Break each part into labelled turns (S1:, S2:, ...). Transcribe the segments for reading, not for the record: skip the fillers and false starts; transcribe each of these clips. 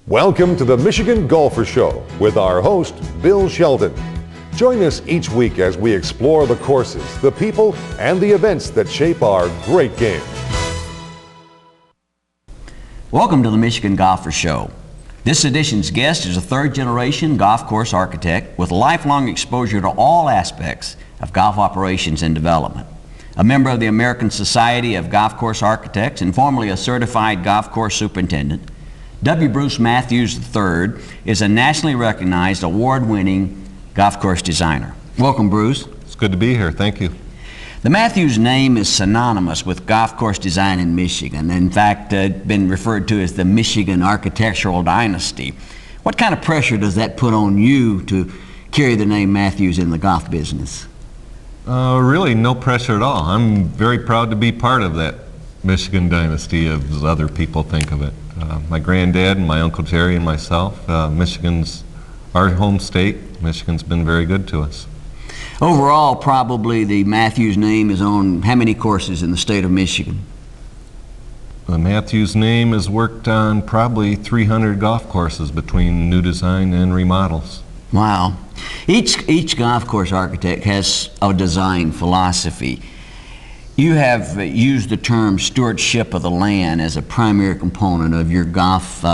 S1: Welcome to the Michigan Golfer Show with our host, Bill Shelton. Join us each week as we explore the courses, the people, and the events that shape our great game.
S2: Welcome to the Michigan Golfer Show. This edition's guest is a third-generation golf course architect with lifelong exposure to all aspects of golf operations and development. A member of the American Society of Golf Course Architects and formerly a certified golf course superintendent, W. Bruce Matthews III is a nationally recognized, award-winning golf course designer. Welcome, Bruce.
S3: It's good to be here. Thank you.
S2: The Matthews name is synonymous with golf course design in Michigan. In fact, been referred to as the Michigan Architectural Dynasty. What kind of pressure does that put on you to carry the name Matthews in the golf business?
S3: Really, no pressure at all. I'm very proud to be part of that Michigan dynasty, as other people think of it. My granddad and my Uncle Jerry and myself, Michigan's our home state. Michigan's been very good to us.
S2: Overall, probably the Matthews name is on how many courses in the state of Michigan?
S3: The Matthews name has worked on probably 300 golf courses between new design and remodels.
S2: Wow. Each golf course architect has a design philosophy. You have used the term stewardship of the land as a primary component of your golf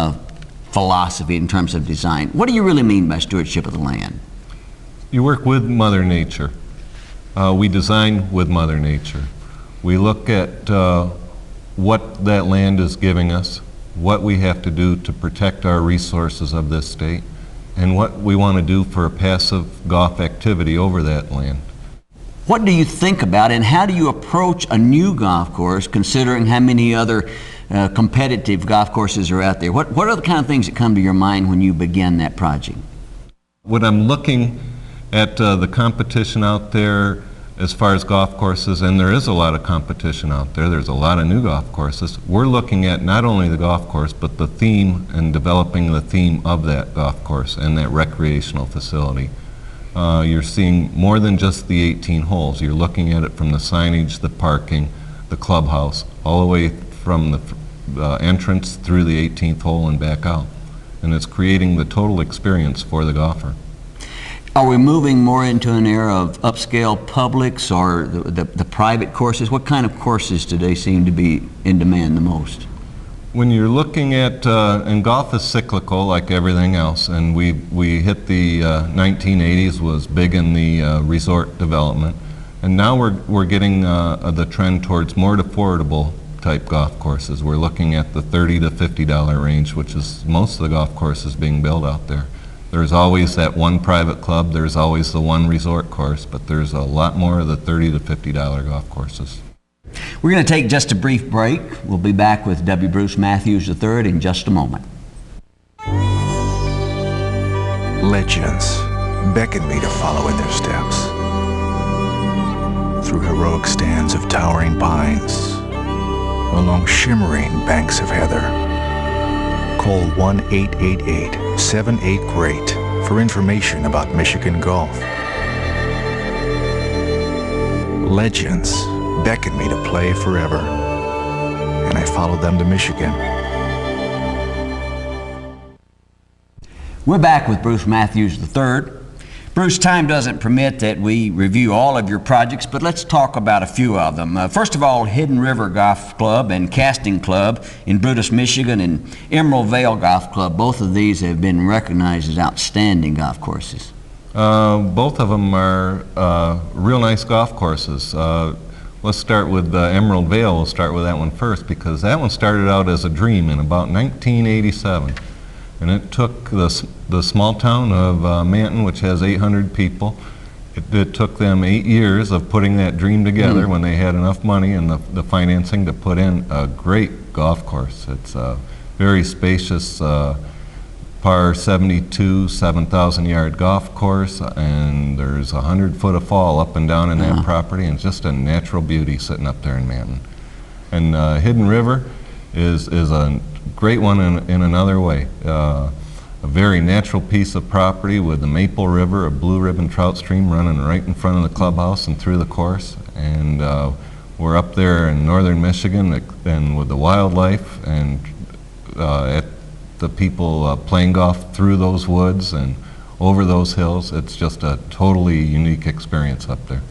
S2: philosophy in terms of design. What do you really mean by stewardship of the land?
S3: You work with Mother Nature. We design with Mother Nature. We look at what that land is giving us, what we have to do to protect our resources of this state, and what we want to do for a passive golf activity over that land.
S2: What do you think about and how do you approach a new golf course considering how many other competitive golf courses are out there? What are the kind of things that come to your mind when you begin that project?
S3: When I'm looking at the competition out there as far as golf courses, and there is a lot of competition out there, there's a lot of new golf courses, we're looking at not only the golf course but the theme and developing the theme of that golf course and that recreational facility. You're seeing more than just the 18 holes. You're looking at it from the signage, the parking, the clubhouse, all the way from the entrance through the 18th hole and back out. And it's creating the total experience for the golfer.
S2: Are we moving more into an era of upscale publics or the private courses? What kind of courses today seem to be in demand the most?
S3: When you're looking at, and golf is cyclical like everything else, and we hit the 1980s was big in the resort development, and now we're getting the trend towards more affordable type golf courses. We're looking at the $30 to $50 range, which is most of the golf courses being built out there. There's always that one private club, there's always the one resort course, but there's a lot more of the $30 to $50 golf courses.
S2: We're going to take just a brief break. We'll be back with W. Bruce Matthews III in just a moment.
S4: Legends beckon me to follow in their steps. Through heroic stands of towering pines, along shimmering banks of heather. Call 1-888-78-GREAT for information about Michigan golf. Legends beckon me to play forever, and I follow them to Michigan.
S2: We're back with Bruce Matthews III. Bruce, time doesn't permit that we review all of your projects, but let's talk about a few of them. First of all, Hidden River Golf Club and Casting Club in Brutus, Michigan, and Emerald Vale Golf Club. Both of these have been recognized as outstanding golf courses.
S3: Both of them are real nice golf courses. Let's start with Emerald Vale. We'll start with that one first because that one started out as a dream in about 1987. And it took the small town of Manton, which has 800 people, it took them 8 years of putting that dream together when they had enough money and the financing to put in a great golf course. It's a very spacious par 72, 7,000 yard golf course, and there's 100 foot of fall up and down in that property, and just a natural beauty sitting up there in Manton. And Hidden River is a great one in another way. A very natural piece of property with the Maple River, a blue ribbon trout stream running right in front of the clubhouse and through the course. And we're up there in northern Michigan and with the wildlife, and at the people playing golf through those woods and over those hills. It's just a totally unique experience up there.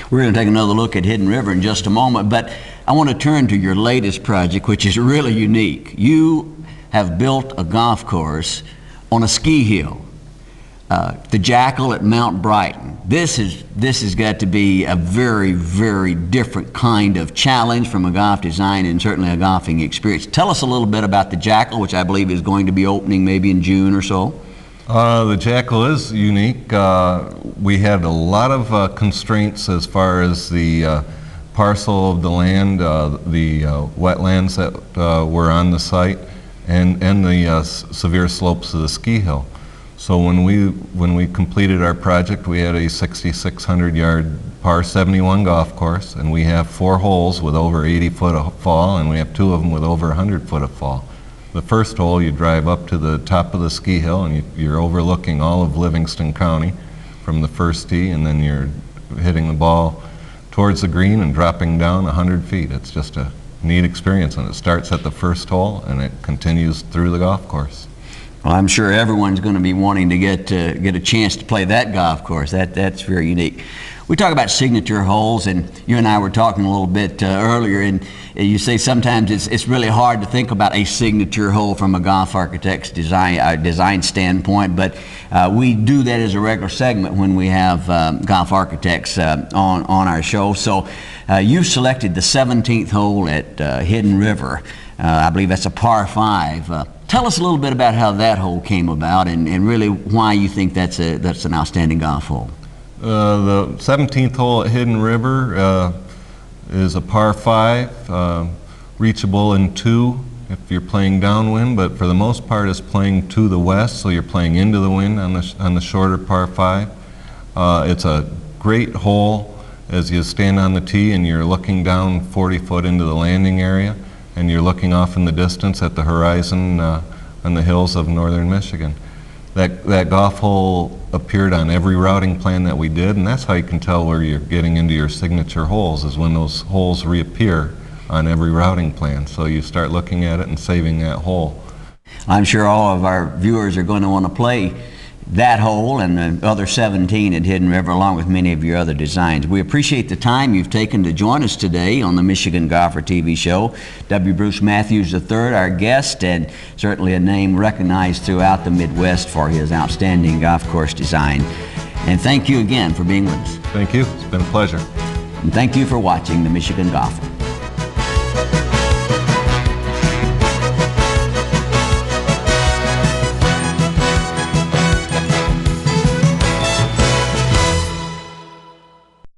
S2: We're going to take another look at Hidden River in just a moment, but I want to turn to your latest project, which is really unique. You have built a golf course on a ski hill, the Jackal at Mount Brighton. This has got to be a very, very different kind of challenge from a golf design and certainly a golfing experience. Tell us a little bit about the Jackal, which I believe is going to be opening maybe in June or so.
S3: The Jackal is unique. We had a lot of constraints as far as the parcel of the land, the wetlands that were on the site, and the severe slopes of the ski hill. So when we completed our project, we had a 6,600-yard par 71 golf course, and we have 4 holes with over 80 foot of fall, and we have 2 of them with over 100 foot of fall. The first hole, you drive up to the top of the ski hill, and you're overlooking all of Livingston County from the first tee, and then you're hitting the ball towards the green and dropping down 100 feet. It's just a neat experience, and it starts at the first hole, and it continues through the golf course.
S2: Well, I'm sure everyone's going to be wanting to get a chance to play that golf course. That's very unique. We talk about signature holes, and you and I were talking a little bit earlier, and you say sometimes it's really hard to think about a signature hole from a golf architect's design standpoint, but we do that as a regular segment when we have golf architects on our show. So you selected the 17th hole at Hidden River. I believe that's a par 5. Tell us a little bit about how that hole came about and really why you think that's an outstanding golf hole.
S3: The 17th hole at Hidden River is a par 5, reachable in 2 if you're playing downwind, but for the most part it's playing to the west, so you're playing into the wind on the shorter par 5. It's a great hole as you stand on the tee and you're looking down 40 foot into the landing area, and you're looking off in the distance at the horizon on the hills of northern Michigan. That golf hole appeared on every routing plan that we did, and that's how you can tell where you're getting into your signature holes, is when those holes reappear on every routing plan. So you start looking at it and saving that hole.
S2: I'm sure all of our viewers are going to want to play that hole and the other 17 at Hidden River, along with many of your other designs. We appreciate the time you've taken to join us today on the Michigan Golfer TV show. W. Bruce Matthews III, our guest, and certainly a name recognized throughout the Midwest for his outstanding golf course design. And thank you again for being with us.
S3: Thank you. It's been a pleasure.
S2: And thank you for watching the Michigan Golfer.